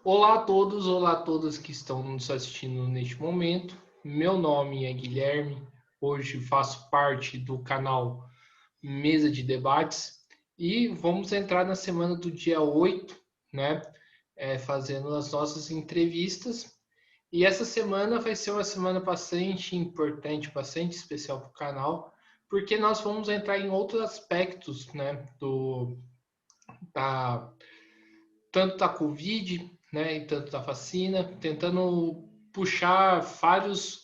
Olá a todos, olá a todas que estão nos assistindo neste momento. Meu nome é Guilherme, hoje faço parte do canal Mesa de Debates e vamos entrar na semana do dia 8, né? Fazendo as nossas entrevistas. E essa semana vai ser uma semana bastante importante, bastante especial para o canal, porque nós vamos entrar em outros aspectos, né? Da, tanto da Covid, né, e tanto da vacina, tentando puxar várias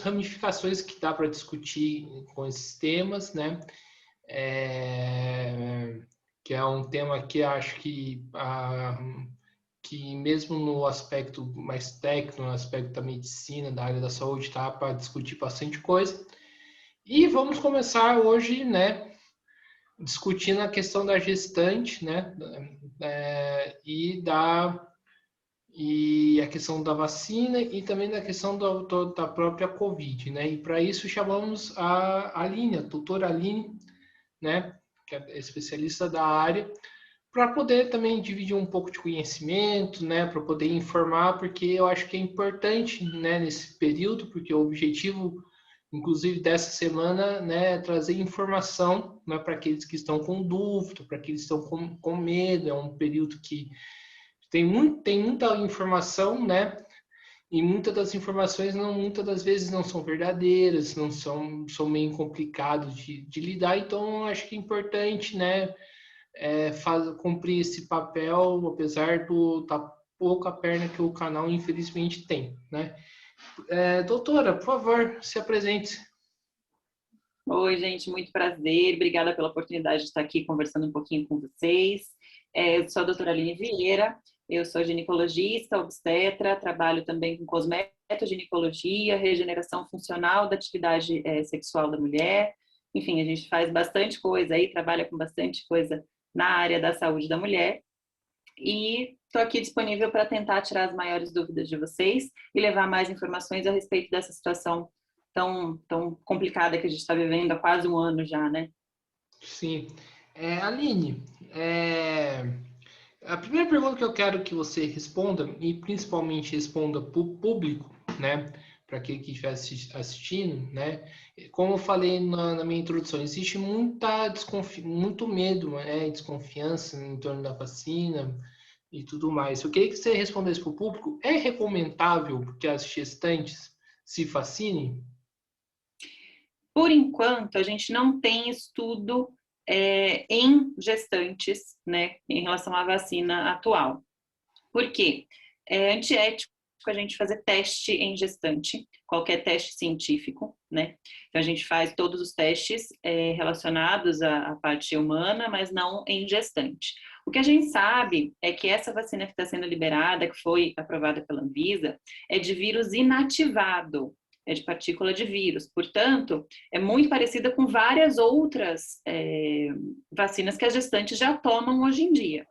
ramificações que dá para discutir com esses temas, né? É, que é um tema que acho que mesmo no aspecto mais técnico, no aspecto da medicina, da área da saúde, tá para discutir bastante coisa. E vamos começar hoje, né, discutindo a questão da gestante, né, e a questão da vacina e também da questão da própria Covid, né? E para isso chamamos a Aline, a doutora Aline, né? Que é especialista da área, para poder também dividir um pouco de conhecimento, né? Para poder informar, porque eu acho que é importante, né? Nesse período, porque o objetivo, inclusive dessa semana, né? É trazer informação, né? Para aqueles que estão com dúvida, para aqueles que estão com medo. É um período que tem muita informação, né? E muitas das informações, muitas das vezes não são verdadeiras, não são meio complicados de lidar. Então, acho que é importante, né? Cumprir esse papel, apesar do tá pouca perna que o canal infelizmente tem, né? Doutora, por favor, se apresente. Oi, gente, muito prazer. Obrigada pela oportunidade de estar aqui conversando um pouquinho com vocês. Eu sou a doutora Aline Vieira, eu sou ginecologista, obstetra, trabalho também com cosmetoginecologia, regeneração funcional da atividade sexual da mulher. Enfim, a gente faz bastante coisa aí, trabalha com bastante coisa na área da saúde da mulher. E estou aqui disponível para tentar tirar as maiores dúvidas de vocês e levar mais informações a respeito dessa situação tão complicada que a gente está vivendo há quase um ano já, né? Sim. Aline, a primeira pergunta que eu quero que você responda, e principalmente responda para o público, né? Para aquele que estiver assistindo, né? Como eu falei na minha introdução, existe muito medo, né? Desconfiança em torno da vacina e tudo mais. Eu queria que você respondesse para o público: é recomendável que as gestantes se vacinem? Por enquanto, a gente não tem estudo em gestantes, né, em relação à vacina atual. Por quê? É antiético a gente fazer teste em gestante, qualquer teste científico, né? Então a gente faz todos os testes relacionados à parte humana, mas não em gestante. O que a gente sabe é que essa vacina que está sendo liberada, que foi aprovada pela Anvisa, é de vírus inativado, é de partícula de vírus. Portanto, é muito parecida com várias outras vacinas que as gestantes já tomam hoje em dia.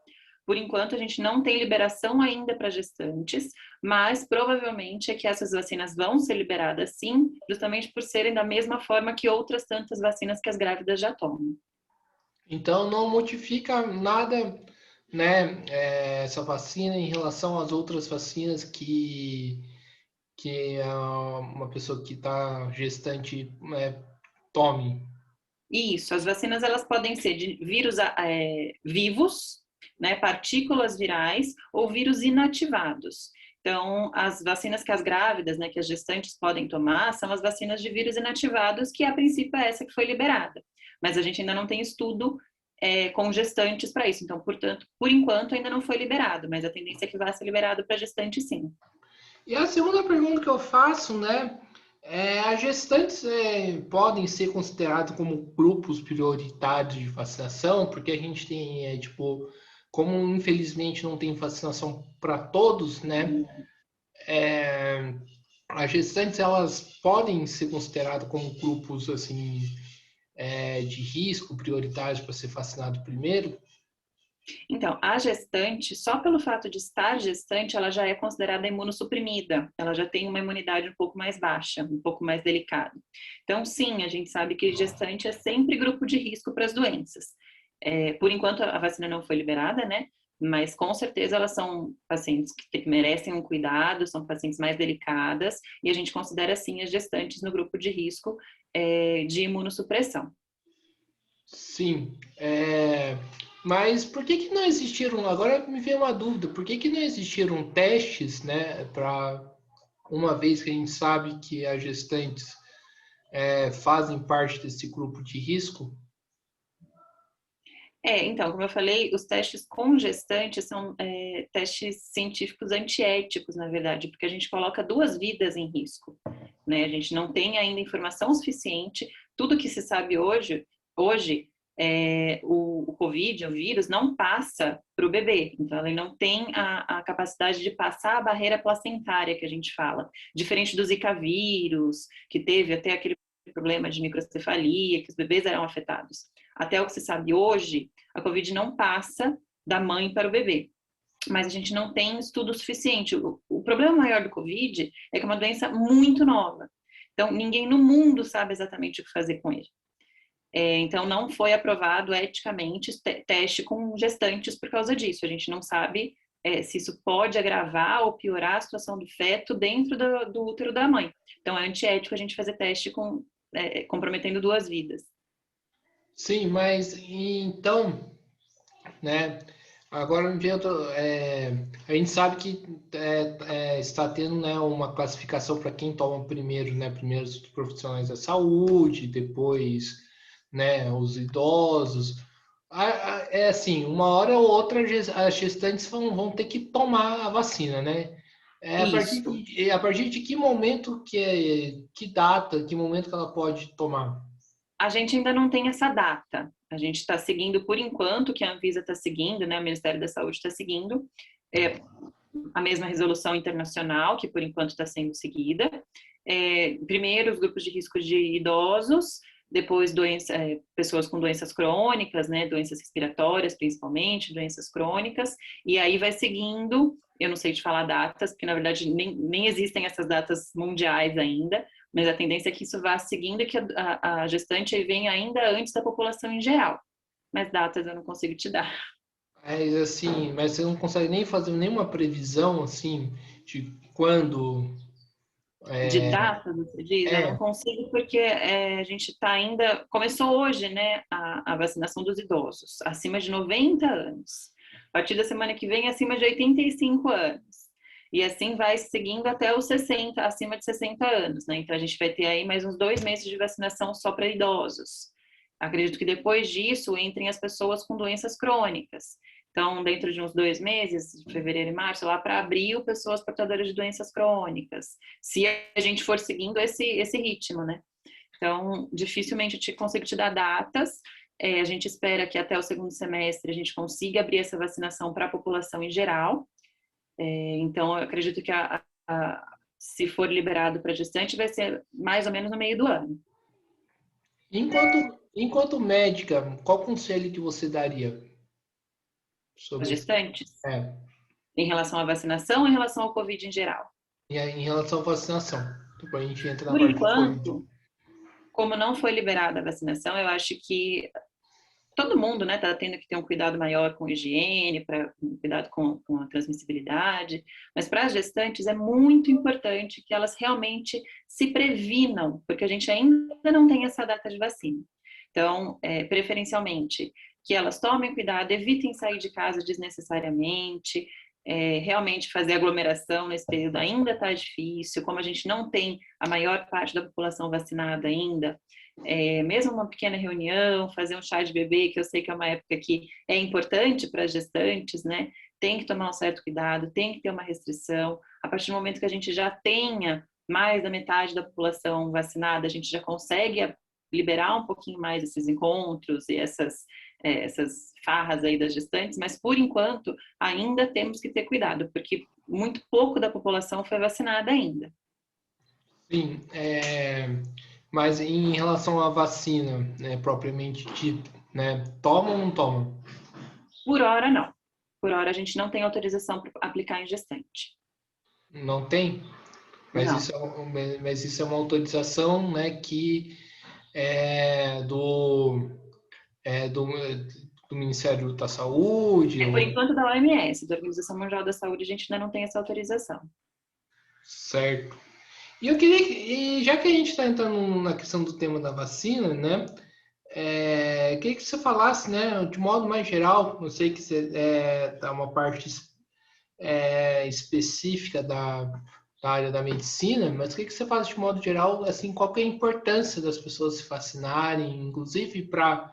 Por enquanto, a gente não tem liberação ainda para gestantes, mas provavelmente é que essas vacinas vão ser liberadas sim, justamente por serem da mesma forma que outras tantas vacinas que as grávidas já tomam. Então não modifica nada, né, essa vacina em relação às outras vacinas uma pessoa que está gestante tome. Isso, as vacinas elas podem ser de vírus vivos, né, partículas virais ou vírus inativados. Então, as vacinas que as grávidas, né, que as gestantes podem tomar, são as vacinas de vírus inativados, que a princípio é essa que foi liberada. Mas a gente ainda não tem estudo com gestantes para isso. Então, portanto, por enquanto ainda não foi liberado, mas a tendência é que vá ser liberado para gestante sim. E a segunda pergunta que eu faço, né, as gestantes podem ser consideradas como grupos prioritários de vacinação, porque a gente tem, tipo, como infelizmente não tem vacinação para todos, né, é, as gestantes elas podem ser consideradas como grupos assim de risco prioritários para ser vacinado primeiro. Então, a gestante, só pelo fato de estar gestante, ela já é considerada imunossuprimida, ela já tem uma imunidade um pouco mais baixa, um pouco mais delicada. Então, sim, a gente sabe que gestante é sempre grupo de risco para as doenças. Por enquanto, a vacina não foi liberada, né? mas com certeza elas são pacientes que merecem um cuidado, são pacientes mais delicadas, e a gente considera sim as gestantes no grupo de risco de imunossupressão. Sim, mas por que que não existiram, agora me veio uma dúvida, por que que não existiram testes, né, para, uma vez que a gente sabe que as gestantes fazem parte desse grupo de risco? Então, como eu falei, os testes com gestantes são testes científicos antiéticos, na verdade, porque a gente coloca 2 vidas em risco, né? A gente não tem ainda informação suficiente. Tudo que se sabe hoje o Covid, o vírus, não passa para o bebê. Então, ele não tem a capacidade de passar a barreira placentária que a gente fala. Diferente do Zika vírus, que teve até aquele problema de microcefalia, que os bebês eram afetados. Até o que se sabe hoje, a Covid não passa da mãe para o bebê. Mas a gente não tem estudo suficiente. O problema maior do Covid é que é uma doença muito nova. Então, ninguém no mundo sabe exatamente o que fazer com ele. Então, não foi aprovado eticamente teste com gestantes por causa disso. A gente não sabe se isso pode agravar ou piorar a situação do feto dentro do útero da mãe. Então, é antiético a gente fazer teste comprometendo 2 vidas. Sim, mas então, né? Agora a gente sabe que está tendo, né, uma classificação para quem toma primeiro, né? Primeiro os profissionais da saúde, depois, né, os idosos. É assim, uma hora ou outra as gestantes vão ter que tomar a vacina, né? Isso. A partir de que momento que data, que momento que ela pode tomar? A gente ainda não tem essa data. A gente está seguindo, por enquanto, que a Anvisa está seguindo, né, o Ministério da Saúde está seguindo, a mesma resolução internacional, que por enquanto está sendo seguida. Primeiro, os grupos de risco de idosos, depois pessoas com doenças crônicas, né, doenças respiratórias principalmente, doenças crônicas, e aí vai seguindo, eu não sei te falar datas, porque na verdade nem existem essas datas mundiais ainda, mas a tendência é que isso vá seguindo e que a gestante venha ainda antes da população em geral. Mas datas eu não consigo te dar. Mas assim, mas você não consegue nem fazer nenhuma previsão assim de quando De é, data, você diz? Eu não é, consigo porque a gente está ainda... Começou hoje, né, a vacinação dos idosos, acima de 90 anos. A partir da semana que vem, acima de 85 anos. E assim vai seguindo até os 60, acima de 60 anos, né? Então a gente vai ter aí mais uns 2 meses de vacinação só para idosos. Acredito que depois disso entrem as pessoas com doenças crônicas. Então, dentro de uns 2 meses, de fevereiro e março, lá para abril, pessoas portadoras de doenças crônicas, se a gente for seguindo esse ritmo, né? Então, dificilmente eu consigo te dar datas. A gente espera que até o 2º semestre a gente consiga abrir essa vacinação para a população em geral. Então, eu acredito que se for liberado para gestante, vai ser mais ou menos no meio do ano. enquanto médica, qual conselho que você daria As sobre gestantes, é, em relação à vacinação ou em relação ao Covid em geral? em relação à vacinação? Depois a gente entra na Por parte do Covid. enquanto, como não foi liberada a vacinação, eu acho que todo mundo, né, tá tendo que ter um cuidado maior com higiene, um cuidado com a transmissibilidade, mas para as gestantes é muito importante que elas realmente se previnam, porque a gente ainda não tem essa data de vacina. Então, preferencialmente, que elas tomem cuidado, evitem sair de casa desnecessariamente, realmente fazer aglomeração nesse período ainda está difícil, como a gente não tem a maior parte da população vacinada ainda, mesmo uma pequena reunião, fazer um chá de bebê, que eu sei que é uma época que é importante para as gestantes, né? Tem que tomar um certo cuidado, tem que ter uma restrição. A partir do momento que a gente já tenha mais da metade da população vacinada, a gente já consegue liberar um pouquinho mais esses encontros e essas farras aí das gestantes, mas por enquanto ainda temos que ter cuidado, porque muito pouco da população foi vacinada ainda. Sim, mas em relação à vacina, né, propriamente dita, né, toma ou não toma? Por hora, não. Por hora, a gente não tem autorização para aplicar em gestante. Não tem? Não. Mas isso é uma autorização, né, que é do do Ministério da Saúde? Por enquanto da OMS, da Organização Mundial da Saúde, a gente ainda não tem essa autorização. Certo. E eu queria que, já que a gente está entrando na questão do tema da vacina, né? Queria que você falasse, né, de modo mais geral, eu sei que você tá uma parte específica da área da medicina, mas queria que você falasse de modo geral, assim, qual que é a importância das pessoas se vacinarem, inclusive para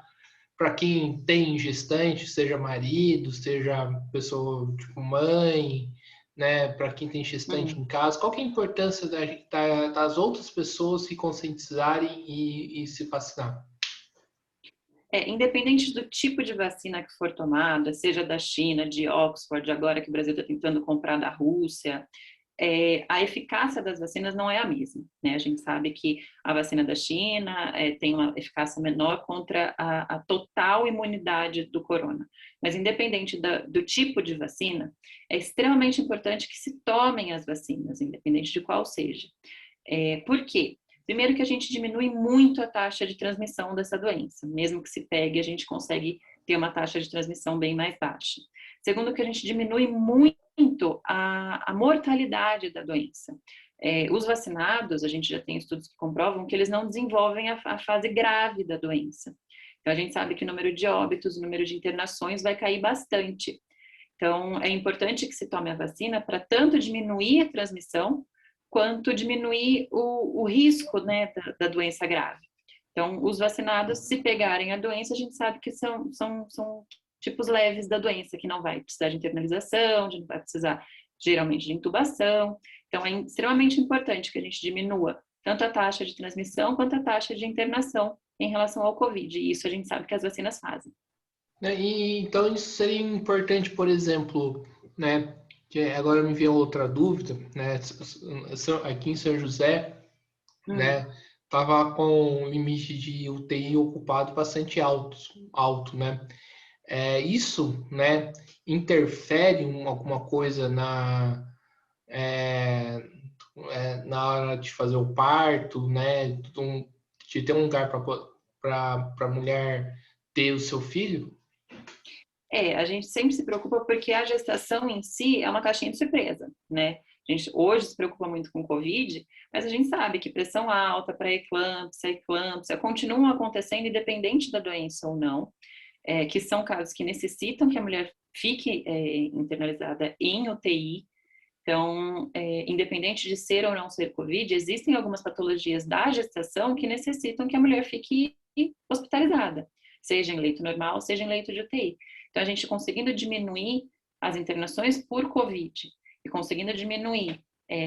quem tem gestante, seja marido, seja pessoa tipo mãe, né, para quem tem gestante em casa, qual que é a importância das outras pessoas se conscientizarem e se vacinar? Independente do tipo de vacina que for tomada, seja da China, de Oxford, agora que o Brasil está tentando comprar da Rússia, a eficácia das vacinas não é a mesma, né? A gente sabe que a vacina da China tem uma eficácia menor contra a total imunidade do corona. Mas independente do tipo de vacina, é extremamente importante que se tomem as vacinas, independente de qual seja. Por quê? Primeiro que a gente diminui muito a taxa de transmissão dessa doença. Mesmo que se pegue, a gente consegue ter uma taxa de transmissão bem mais baixa. Segundo que a gente diminui muito a mortalidade da doença. Os vacinados, a gente já tem estudos que comprovam que eles não desenvolvem a fase grave da doença. Então, a gente sabe que o número de óbitos, o número de internações vai cair bastante. Então, é importante que se tome a vacina para tanto diminuir a transmissão, quanto diminuir o risco, né, da doença grave. Então, os vacinados, se pegarem a doença, a gente sabe que são tipos leves da doença, que não vai precisar de internalização, não vai precisar, geralmente, de intubação. Então, é extremamente importante que a gente diminua tanto a taxa de transmissão quanto a taxa de internação em relação ao Covid. E isso a gente sabe que as vacinas fazem. E, então, isso seria importante, por exemplo, né? Que agora me veio outra dúvida, né? Aqui em São José, né? Tava com o limite de UTI ocupado bastante alto, né? Isso, né? Interfere em alguma coisa na hora de fazer o parto, né? De ter um lugar para a mulher ter o seu filho? A gente sempre se preocupa porque a gestação em si é uma caixinha de surpresa, né? A gente hoje se preocupa muito com Covid, mas a gente sabe que pressão alta, pré-eclâmpsia continuam acontecendo independente da doença ou não, que são casos que necessitam que a mulher fique internalizada em UTI. Então, independente de ser ou não ser Covid, existem algumas patologias da gestação que necessitam que a mulher fique hospitalizada, seja em leito normal, seja em leito de UTI. Então, a gente conseguindo diminuir as internações por Covid e conseguindo diminuir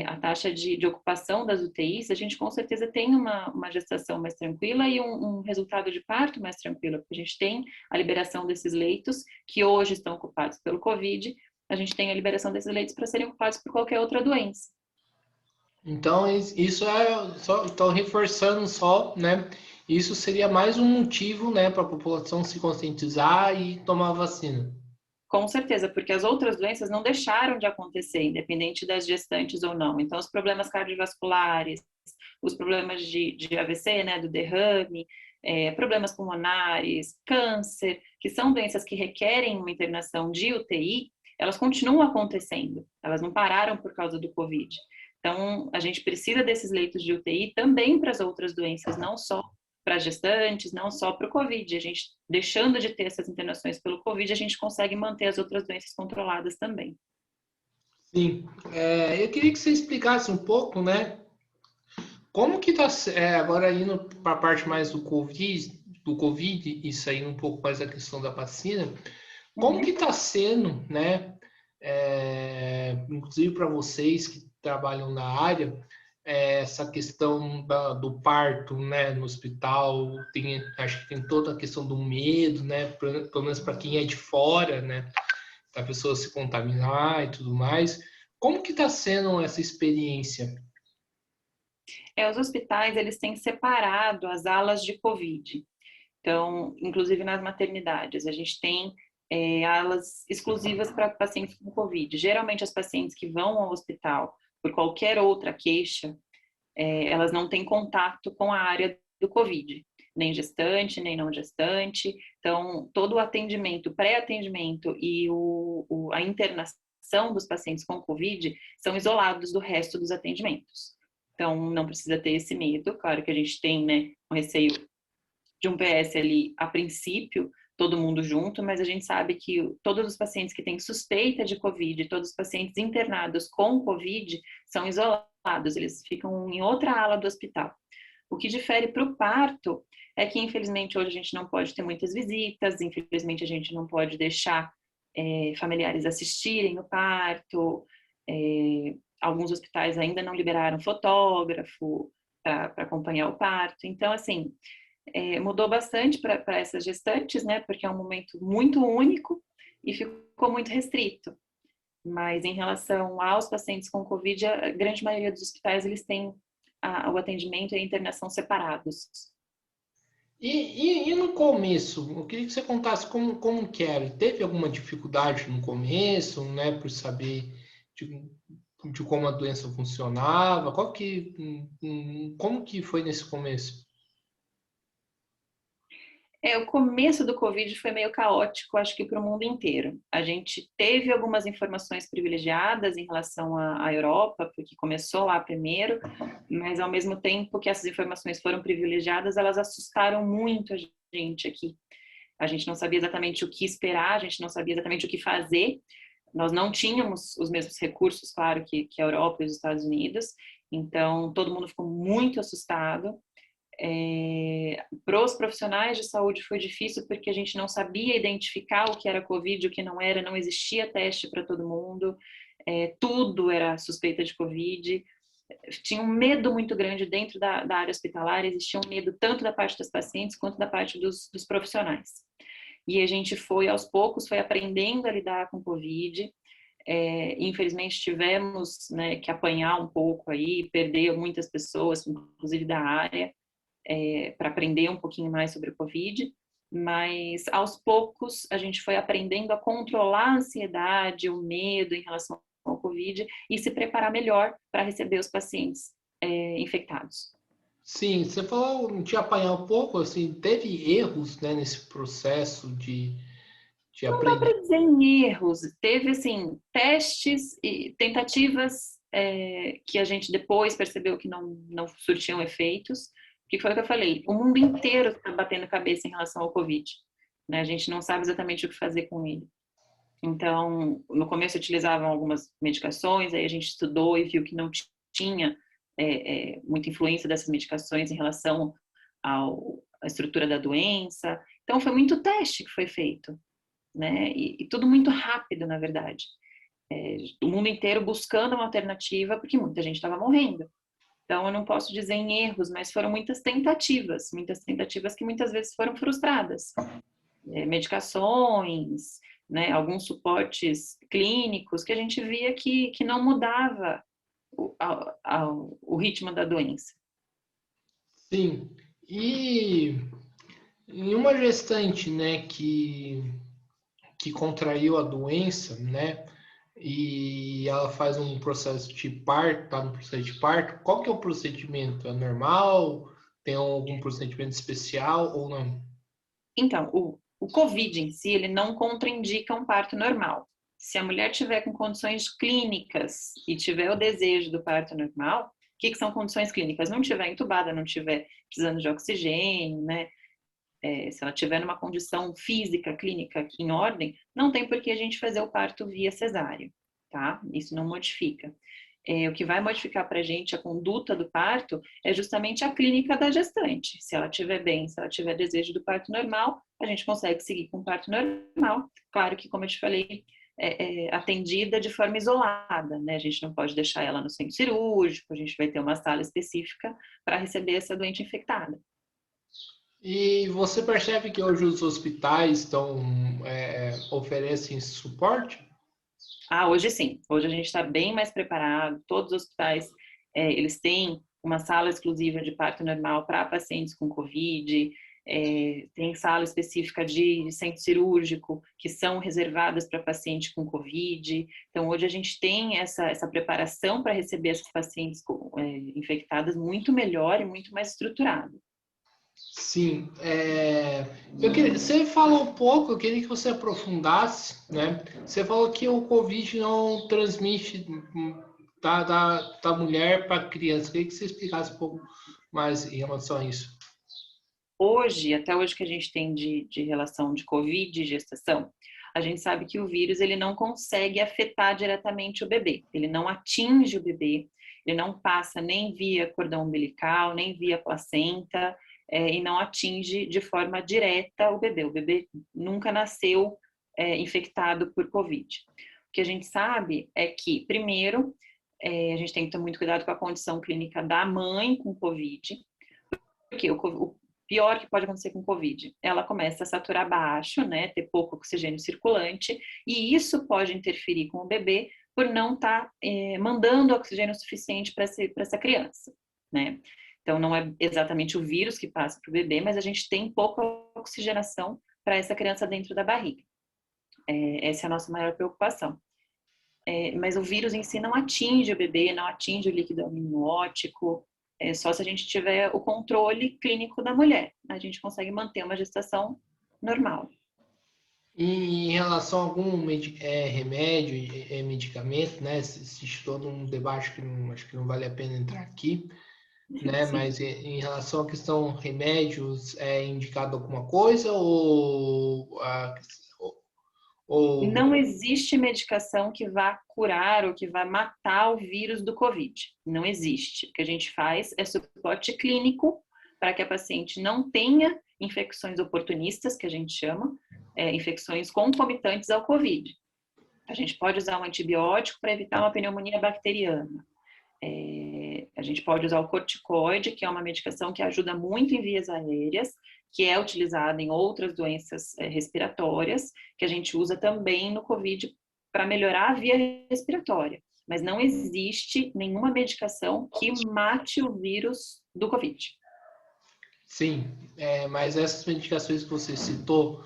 a taxa de ocupação das UTIs, a gente com certeza tem uma gestação mais tranquila e um resultado de parto mais tranquilo, porque a gente tem a liberação desses leitos que hoje estão ocupados pelo Covid, a gente tem a liberação desses leitos para serem ocupados por qualquer outra doença. Então, isso só, estou reforçando só, né? Isso seria mais um motivo, né, para a população se conscientizar e tomar a vacina. Com certeza, porque as outras doenças não deixaram de acontecer, independente das gestantes ou não. Então, os problemas cardiovasculares, os problemas de AVC, né, do derrame, problemas pulmonares, câncer, que são doenças que requerem uma internação de UTI, elas continuam acontecendo, elas não pararam por causa do Covid. Então, a gente precisa desses leitos de UTI também para as outras doenças, não só para gestantes, não só para o Covid. A gente, deixando de ter essas internações pelo Covid, a gente consegue manter as outras doenças controladas também. Sim, eu queria que você explicasse um pouco, né? Como que está agora indo para a parte mais do COVID e saindo um pouco mais da questão da vacina, como que está sendo, né? Inclusive para vocês que trabalham na área, essa questão do parto, né, no hospital, acho que tem toda a questão do medo, né, pelo menos para quem é de fora, né, da pessoa se contaminar e tudo mais. Como que está sendo essa experiência? Os hospitais, eles têm separado as alas de Covid. Então, inclusive nas maternidades, a gente tem alas exclusivas para pacientes com Covid. Geralmente, as pacientes que vão ao hospital por qualquer outra queixa, elas não têm contato com a área do Covid. nem gestante, nem não gestante. Então, todo o atendimento, pré-atendimento e a internação dos pacientes com Covid são isolados do resto dos atendimentos. Então, não precisa ter esse medo. Claro que a gente tem, né, um receio de um PS ali, a princípio, todo mundo junto, mas a gente sabe que todos os pacientes que têm suspeita de Covid, todos os pacientes internados com Covid são isolados, eles ficam em outra ala do hospital. O que difere para o parto é que, infelizmente, hoje a gente não pode ter muitas visitas, infelizmente a gente não pode deixar familiares assistirem o parto, alguns hospitais ainda não liberaram fotógrafo para acompanhar o parto. Então, assim, mudou bastante para essas gestantes, né? Porque é um momento muito único e ficou muito restrito. Mas em relação aos pacientes com Covid, a grande maioria dos hospitais eles têm o atendimento e a internação separados. E no começo, eu queria que você contasse como que era. Teve alguma dificuldade no começo, né, por saber de como a doença funcionava? Como que foi nesse começo? O começo do Covid foi meio caótico, acho que para o mundo inteiro. A gente teve algumas informações privilegiadas em relação à Europa, porque começou lá primeiro, mas ao mesmo tempo que essas informações foram privilegiadas, elas assustaram muito a gente aqui. A gente não sabia exatamente o que esperar, a gente não sabia exatamente o que fazer. Nós não tínhamos os mesmos recursos, claro, que a Europa e os Estados Unidos, então todo mundo ficou muito assustado. Para os profissionais de saúde foi difícil porque a gente não sabia identificar o que era Covid, o que não era, não existia teste para todo mundo, tudo era suspeita de Covid. Tinha um medo muito grande dentro da área hospitalar, existia um medo tanto da parte dos pacientes quanto da parte dos profissionais. E a gente aos poucos, foi aprendendo a lidar com Covid. Infelizmente tivemos, né, que apanhar um pouco aí, perder muitas pessoas, inclusive da área, para aprender um pouquinho mais sobre o Covid, mas aos poucos a gente foi aprendendo a controlar a ansiedade, o medo em relação ao Covid e se preparar melhor para receber os pacientes infectados. Sim, você falou de apanhar um pouco, assim, teve erros, né, nesse processo de Não dá aprender. para dizer em erros, teve assim testes e tentativas que a gente depois percebeu que não surtiam efeitos, que foi o que eu falei, o mundo inteiro está batendo cabeça em relação ao Covid, né? A gente não sabe exatamente o que fazer com ele. Então, no começo utilizavam algumas medicações, aí a gente estudou e viu que não tinha muita influência dessas medicações em relação à estrutura da doença. Então, foi muito teste que foi feito, né? E tudo muito rápido, na verdade. O mundo inteiro buscando uma alternativa, porque muita gente estava morrendo. Então, eu não posso dizer em erros, mas foram muitas tentativas que muitas vezes foram frustradas. Medicações, né, alguns suportes clínicos que a gente via que não mudava o ritmo da doença. Sim, e em uma gestante, né, que contraiu a doença, né, e ela faz um processo de parto, tá no processo de parto, qual que é o procedimento? É normal? Tem algum procedimento especial ou não? Então, o COVID em si, ele não contraindica um parto normal. Se a mulher tiver com condições clínicas e tiver o desejo do parto normal, o que são condições clínicas? Não tiver entubada, não tiver precisando de oxigênio, né? Se ela tiver numa condição física, clínica em ordem, não tem por que a gente fazer o parto via cesárea, tá? Isso não modifica. O que vai modificar para a gente a conduta do parto é justamente a clínica da gestante. Se ela estiver bem, se ela tiver desejo do parto normal, a gente consegue seguir com o parto normal. Claro que, como eu te falei, atendida de forma isolada, né? A gente não pode deixar ela no centro cirúrgico, a gente vai ter uma sala específica para receber essa doente infectada. E você percebe que hoje os hospitais oferecem esse suporte? Hoje sim. Hoje a gente está bem mais preparado. Todos os hospitais, eles têm uma sala exclusiva de parto normal para pacientes com Covid, tem sala específica de centro cirúrgico que são reservadas para paciente com Covid. Então, hoje a gente tem essa preparação para receber essas pacientes infectadas muito melhor e muito mais estruturada. Sim, você falou um pouco, eu queria que você aprofundasse, né? Você falou que o Covid não transmite da mulher para a criança. Eu queria que você explicasse um pouco mais em relação a isso. Hoje, até hoje que a gente tem de relação de Covid e gestação, a gente sabe que o vírus ele não consegue afetar diretamente o bebê, ele não atinge o bebê, ele não passa nem via cordão umbilical, nem via placenta, e não atinge de forma direta o bebê. O bebê nunca nasceu infectado por Covid. O que a gente sabe é que, primeiro, a gente tem que ter muito cuidado com a condição clínica da mãe com Covid, porque o pior que pode acontecer com Covid, ela começa a saturar baixo, né, ter pouco oxigênio circulante, e isso pode interferir com o bebê por não estar mandando oxigênio suficiente para essa criança, né? Então, não é exatamente o vírus que passa para o bebê, mas a gente tem pouca oxigenação para essa criança dentro da barriga. Essa é a nossa maior preocupação. Mas o vírus em si não atinge o bebê, não atinge o líquido amniótico, só se a gente tiver o controle clínico da mulher. A gente consegue manter uma gestação normal. E em relação a algum remédio, medicamento, né? Existe todo um debate que acho que não vale a pena entrar aqui, né? Sim. Mas em relação à questão remédios, é indicado alguma coisa ou Não existe medicação que vá curar ou que vá matar o vírus do Covid. Não existe. O que a gente faz é suporte clínico para que a paciente não tenha infecções oportunistas, que a gente chama, infecções concomitantes ao Covid. A gente pode usar um antibiótico para evitar uma pneumonia bacteriana. A gente pode usar o corticoide, que é uma medicação que ajuda muito em vias aéreas, que é utilizada em outras doenças respiratórias, que a gente usa também no COVID para melhorar a via respiratória. Mas não existe nenhuma medicação que mate o vírus do COVID. sim, mas essas medicações que você citou,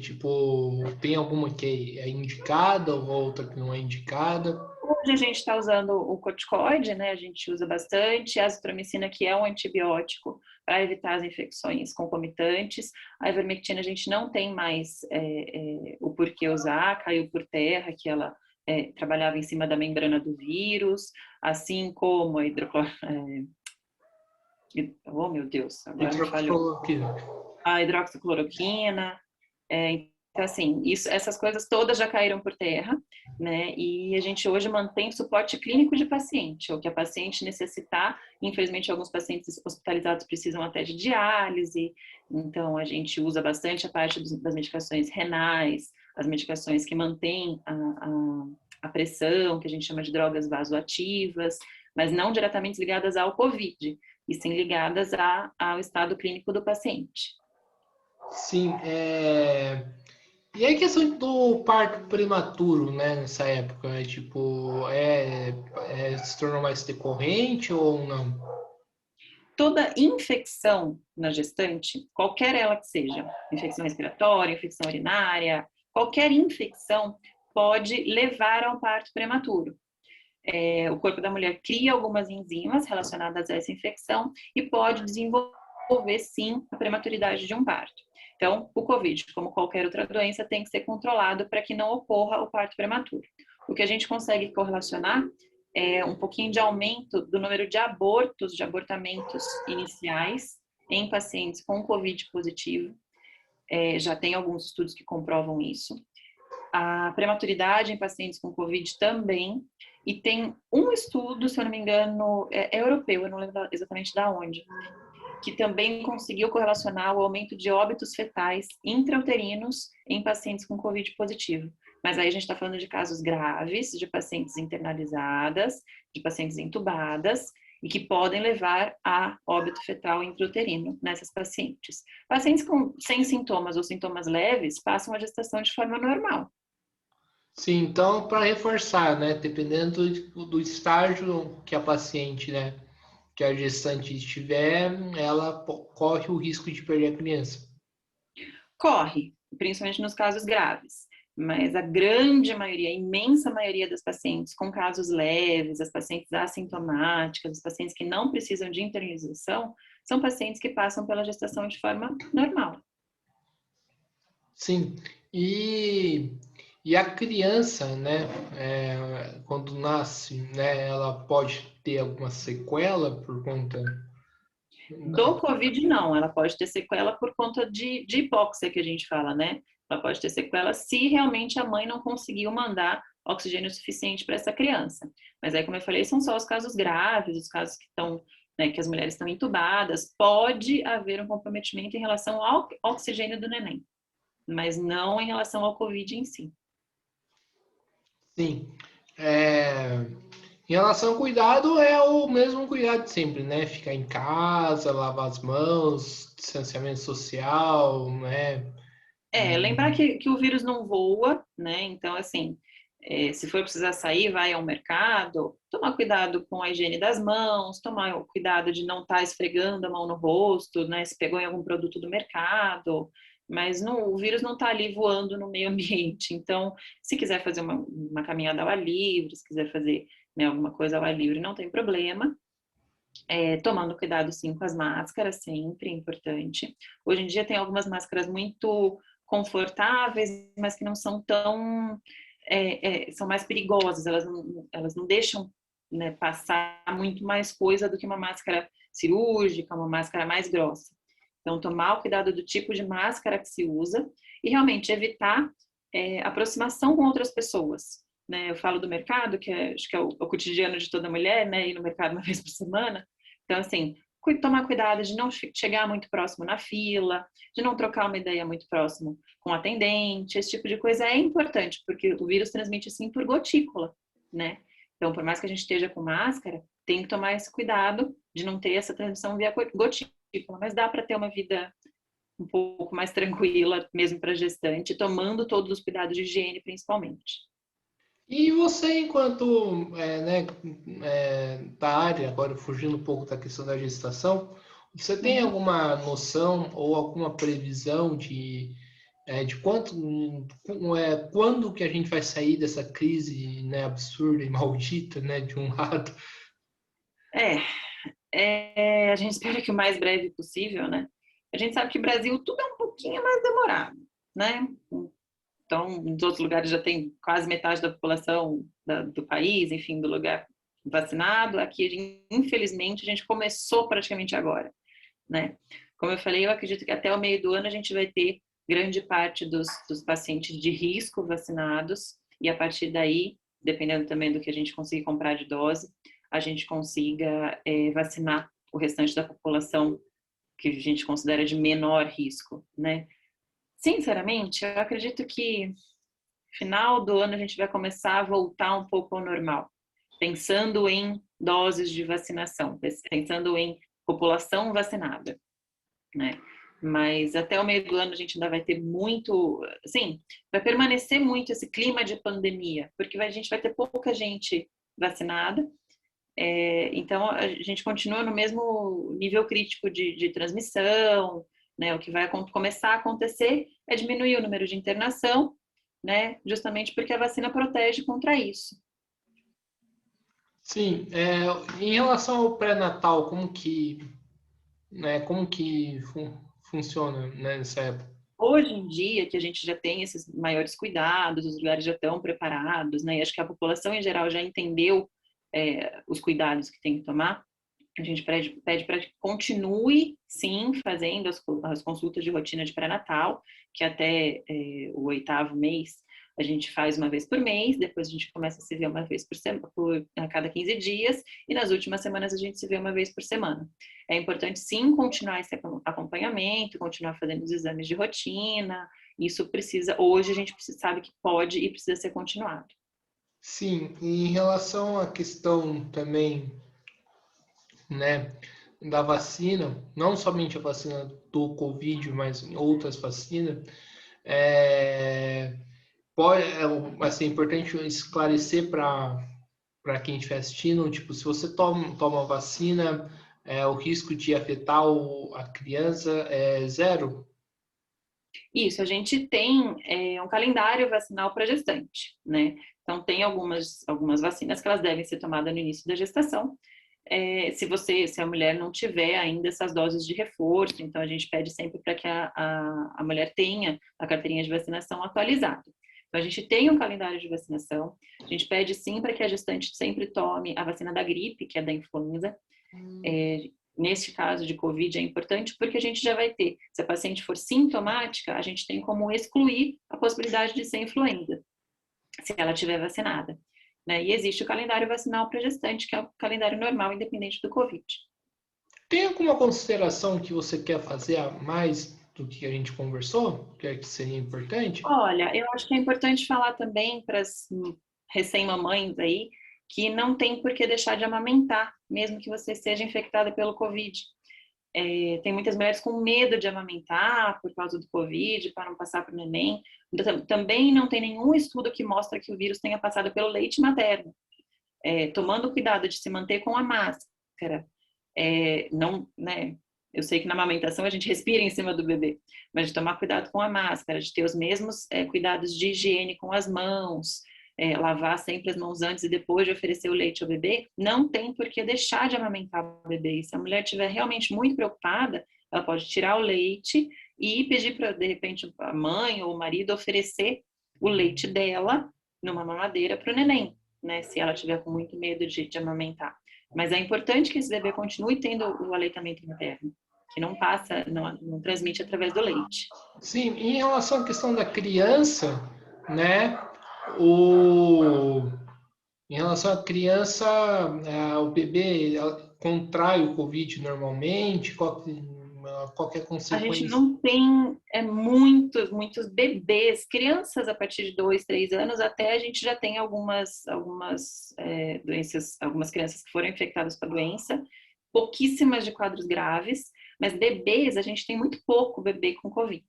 tipo, tem alguma que é indicada ou outra que não é indicada? Hoje a gente está usando o corticoide, né? A gente usa bastante, a azitromicina, que é um antibiótico para evitar as infecções concomitantes. A ivermectina a gente não tem mais o porquê usar, caiu por terra, que ela trabalhava em cima da membrana do vírus, assim como a oh meu Deus, agora me falhou. Hidroxicloroquina. A hidroxicloroquina. Então, assim, essas coisas todas já caíram por terra, né? E a gente hoje mantém suporte clínico de paciente, o que a paciente necessitar. Infelizmente, alguns pacientes hospitalizados precisam até de diálise, então a gente usa bastante a parte das medicações renais, as medicações que mantêm a pressão, que a gente chama de drogas vasoativas, mas não diretamente ligadas ao COVID, e sim ligadas ao estado clínico do paciente. Sim, e a questão do parto prematuro, né, nessa época, tipo, se tornou mais decorrente ou não? Toda infecção na gestante, qualquer ela que seja, infecção respiratória, infecção urinária, qualquer infecção pode levar a um parto prematuro. O corpo da mulher cria algumas enzimas relacionadas a essa infecção e pode desenvolver, sim, a prematuridade de um parto. Então, o COVID, como qualquer outra doença, tem que ser controlado para que não ocorra o parto prematuro. O que a gente consegue correlacionar é um pouquinho de aumento do número de abortos, de abortamentos iniciais em pacientes com COVID positivo. Já tem alguns estudos que comprovam isso. A prematuridade em pacientes com COVID também. E tem um estudo, se eu não me engano, é europeu, eu não lembro exatamente da onde, que também conseguiu correlacionar o aumento de óbitos fetais intrauterinos em pacientes com COVID positivo. Mas aí a gente está falando de casos graves, de pacientes internalizadas, de pacientes entubadas, e que podem levar a óbito fetal intrauterino nessas pacientes. Pacientes sem sintomas ou sintomas leves passam a gestação de forma normal. Sim, então, para reforçar, né, dependendo do estágio que a paciente, né, que a gestante estiver, ela corre o risco de perder a criança. Corre, principalmente nos casos graves. Mas a grande maioria, a imensa maioria das pacientes com casos leves, as pacientes assintomáticas, as pacientes que não precisam de internalização, são pacientes que passam pela gestação de forma normal. Sim. E a criança, né, quando nasce, né, ela pode ter alguma sequela por conta Do Covid, não. Ela pode ter sequela por conta de hipóxia, que a gente fala, né? Ela pode ter sequela se realmente a mãe não conseguiu mandar oxigênio suficiente para essa criança. Mas aí, como eu falei, são só os casos graves, os casos que estão, né, que as mulheres estão entubadas. Pode haver um comprometimento em relação ao oxigênio do neném, mas não em relação ao Covid em si. Sim. Em relação ao cuidado, é o mesmo cuidado de sempre, né? Ficar em casa, lavar as mãos, distanciamento social, né? Lembrar que o vírus não voa, né? Então, assim, se for precisar sair, vai ao mercado, tomar cuidado com a higiene das mãos, tomar o cuidado de não estar esfregando a mão no rosto, né? Se pegou em algum produto do mercado, mas o vírus não está ali voando no meio ambiente. Então, se quiser fazer uma caminhada ao ar livre, se quiser fazer, né, alguma coisa ao ar livre, não tem problema. Tomando cuidado, sim, com as máscaras, sempre é importante. Hoje em dia tem algumas máscaras muito confortáveis, mas que não são tão... são mais perigosas, elas não deixam, né, passar muito mais coisa do que uma máscara cirúrgica, uma máscara mais grossa. Então, tomar o cuidado do tipo de máscara que se usa e realmente evitar aproximação com outras pessoas. Né? Eu falo do mercado, acho que é o cotidiano de toda mulher, né? Ir no mercado uma vez por semana. Então, assim, tomar cuidado de não chegar muito próximo na fila, de não trocar uma ideia muito próximo com o atendente, esse tipo de coisa é importante, porque o vírus transmite, assim, por gotícula, né? Então, por mais que a gente esteja com máscara, tem que tomar esse cuidado de não ter essa transmissão via gotícula, mas dá para ter uma vida um pouco mais tranquila, mesmo para gestante, tomando todos os cuidados de higiene, principalmente. E você, enquanto da área, agora fugindo um pouco da questão da gestação, você tem Uhum. alguma noção ou alguma previsão de quando que a gente vai sair dessa crise, né, absurda e maldita, né, de um lado? A gente espera que o mais breve possível, né? A gente sabe que o Brasil tudo é um pouquinho mais demorado, né? Então, nos outros lugares já tem quase metade da população do país, enfim, do lugar vacinado. Aqui, infelizmente, a gente começou praticamente agora, né? Como eu falei, eu acredito que até o meio do ano a gente vai ter grande parte dos pacientes de risco vacinados e a partir daí, dependendo também do que a gente conseguir comprar de dose, a gente consiga vacinar o restante da população que a gente considera de menor risco, né? Sinceramente, eu acredito que final do ano a gente vai começar a voltar um pouco ao normal, pensando em doses de vacinação, pensando em população vacinada, né? Mas até o meio do ano a gente ainda vai ter muito, sim, vai permanecer muito esse clima de pandemia, porque a gente vai ter pouca gente vacinada, então a gente continua no mesmo nível crítico de transmissão, né? O que vai começar a acontecer é diminuir o número de internação, né? Justamente porque a vacina protege contra isso. Sim, em relação ao pré-natal, como que funciona, né, nessa época? Hoje em dia, que a gente já tem esses maiores cuidados, os lugares já estão preparados, né? E acho que a população em geral já entendeu os cuidados que tem que tomar. A gente pede para que continue, sim, fazendo as consultas de rotina de pré-natal, que até o 8º mês a gente faz uma vez por mês, depois a gente começa a se ver uma vez a cada 15 dias, e nas últimas semanas a gente se vê uma vez por semana. É importante, sim, continuar esse acompanhamento, continuar fazendo os exames de rotina, isso precisa, hoje a gente sabe que pode e precisa ser continuado. Sim, e em relação à questão também, né, da vacina, não somente a vacina do Covid, mas outras vacinas, é, assim, é importante esclarecer para quem estiver assistindo, tipo, se você toma vacina, o risco de afetar a criança é zero. Isso, a gente tem um calendário vacinal para gestante, né? Então, tem algumas vacinas que elas devem ser tomadas no início da gestação, se a mulher não tiver ainda essas doses de reforço. Então, a gente pede sempre para que a mulher tenha a carteirinha de vacinação atualizada. Então, a gente tem um calendário de vacinação. A gente pede sim para que a gestante sempre tome a vacina da gripe, que é da influenza. Neste caso de Covid é importante porque a gente já vai ter, se a paciente for sintomática, a gente tem como excluir a possibilidade de ser influenza, se ela estiver vacinada. Né? E existe o calendário vacinal para gestante, que é o calendário normal, independente do Covid. Tem alguma consideração que você quer fazer a mais do que a gente conversou? Que seria importante? Olha, eu acho que é importante falar também para as recém-mamães aí, que não tem por que deixar de amamentar, mesmo que você seja infectada pelo Covid. Tem muitas mulheres com medo de amamentar por causa do Covid, para não passar para o neném. Também não tem nenhum estudo que mostra que o vírus tenha passado pelo leite materno. Tomando cuidado de se manter com a máscara. Não, né? Eu sei que na amamentação a gente respira em cima do bebê, mas de tomar cuidado com a máscara, de ter os mesmos cuidados de higiene com as mãos, lavar sempre as mãos antes e depois de oferecer o leite ao bebê, não tem por que deixar de amamentar o bebê. E se a mulher estiver realmente muito preocupada, ela pode tirar o leite e pedir para, de repente, a mãe ou o marido oferecer o leite dela numa mamadeira para o neném, né? Se ela tiver com muito medo de amamentar. Mas é importante que esse bebê continue tendo o aleitamento materno, que não passa, não transmite através do leite. Sim, em relação à questão da criança, né? Em relação à criança, o bebê contrai o Covid normalmente, qualquer A gente consequência. não tem muitos bebês, crianças a partir de 2, 3 anos, até a gente já tem algumas doenças, algumas crianças que foram infectadas com a doença, pouquíssimas de quadros graves, mas bebês, a gente tem muito pouco bebê com Covid.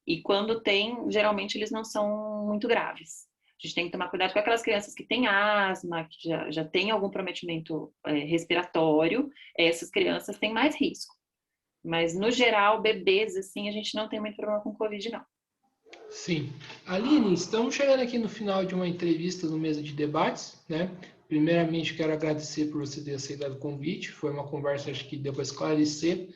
E quando tem, geralmente eles não são muito graves. A gente tem que tomar cuidado com aquelas crianças que têm asma, que já têm algum comprometimento respiratório, essas crianças têm mais risco. Mas, no geral, bebês, assim, a gente não tem muito problema com Covid, não. Sim. Aline, estamos chegando aqui no final de uma entrevista no Mesa de Debates, né? Primeiramente, quero agradecer por você ter aceitado o convite. Foi uma conversa, acho que deu para esclarecer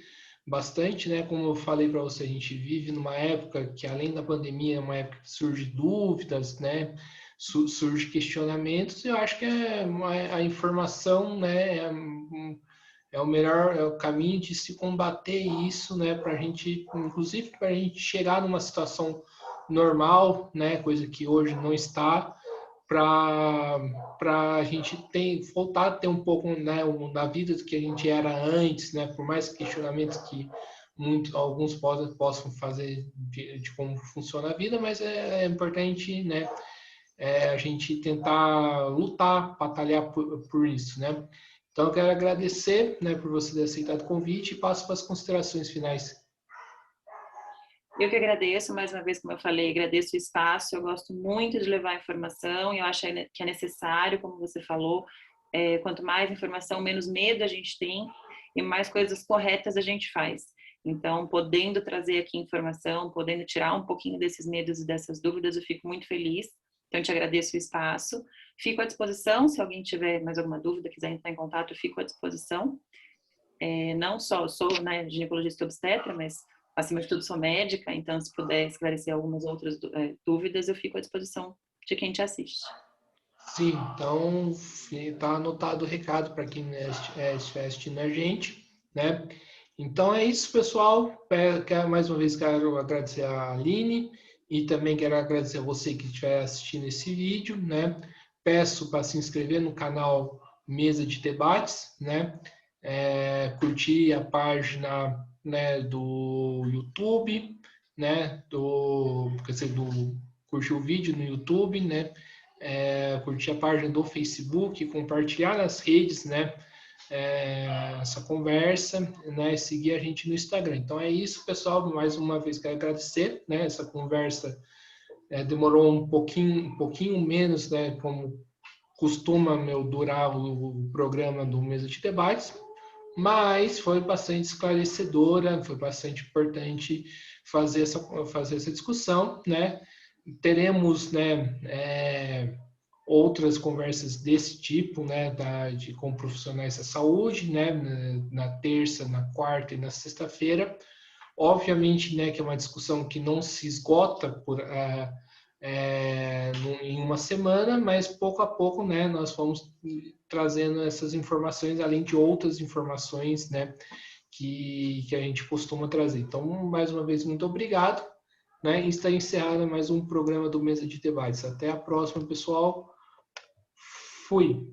bastante, né? Como eu falei para você, a gente vive numa época que, além da pandemia, é uma época que surge dúvidas, né? Surge questionamentos. E eu acho que a informação, né? É o melhor, é o caminho de se combater isso, né? Para a gente, inclusive, para a gente chegar numa situação normal, né? Coisa que hoje não está, para a gente voltar a ter um pouco, né, da vida do que a gente era antes, né? Por mais questionamentos que alguns possam fazer de como funciona a vida, mas é importante, né? A gente tentar lutar, batalhar por isso, né? Então, eu quero agradecer, né, por você ter aceitado o convite e passo para as considerações finais. Eu que agradeço, mais uma vez, como eu falei, agradeço o espaço. Eu gosto muito de levar informação e eu acho que é necessário, como você falou, quanto mais informação, menos medo a gente tem e mais coisas corretas a gente faz. Então, podendo trazer aqui informação, podendo tirar um pouquinho desses medos e dessas dúvidas, eu fico muito feliz. Então, eu te agradeço o espaço. Fico à disposição, se alguém tiver mais alguma dúvida, quiser entrar em contato, eu fico à disposição. Não só sou, né, ginecologista obstetra, mas acima de tudo sou médica, então se puder esclarecer algumas outras dúvidas, eu fico à disposição de quem te assiste. Sim, então está anotado o recado para quem estiver assistindo a gente, né? Então é isso, pessoal. Mais uma vez quero agradecer a Aline e também quero agradecer a você que estiver assistindo esse vídeo, né? Peço para se inscrever no canal Mesa de Debates, né? Curtir a página, né, do YouTube, né? Curtir o vídeo no YouTube, né? Curtir a página do Facebook, compartilhar nas redes, né? Essa conversa, né? Seguir a gente no Instagram. Então é isso, pessoal. Mais uma vez quero agradecer, né? Essa conversa demorou um pouquinho menos, né? Como costuma durar o programa do Mesa de Debates, mas foi bastante esclarecedora, foi bastante importante fazer essa discussão, né? Teremos, né? outras conversas desse tipo, né, com profissionais da saúde, né, na terça, na quarta e na sexta-feira. Obviamente, né, que é uma discussão que não se esgota em uma semana, mas pouco a pouco, né, nós vamos trazendo essas informações, além de outras informações, né, que a gente costuma trazer. Então, mais uma vez, muito obrigado, né, e está encerrado mais um programa do Mesa de Debates. Até a próxima, pessoal. Fui.